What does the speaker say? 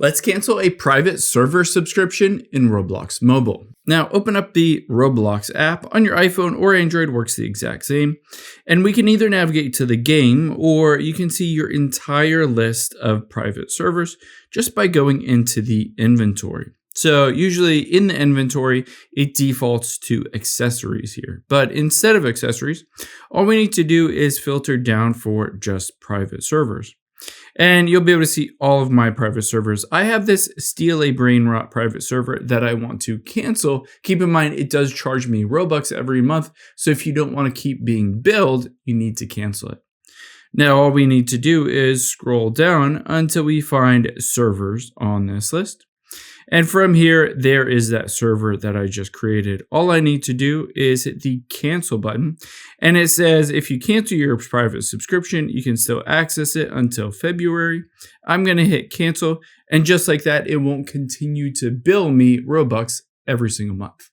Let's cancel a private server subscription in Roblox Mobile. Now, open up the Roblox app on your iPhone or Android, works the exact same. And we can either navigate to the game or you can see your entire list of private servers just by going into the inventory. So usually in the inventory, it defaults to accessories here. But instead of accessories, all we need to do is filter down for just private servers. And you'll be able to see all of my private servers. I have this Steal a Brain Rot private server that I want to cancel. Keep in mind, it does charge me Robux every month. So if you don't want to keep being billed, you need to cancel it. Now, all we need to do is scroll down until we find servers on this list. And from here, there is that server that I just created. All I need to do is hit the cancel button. And it says if you cancel your private subscription, you can still access it until February. I'm going to hit cancel. And just like that, it won't continue to bill me Robux every single month.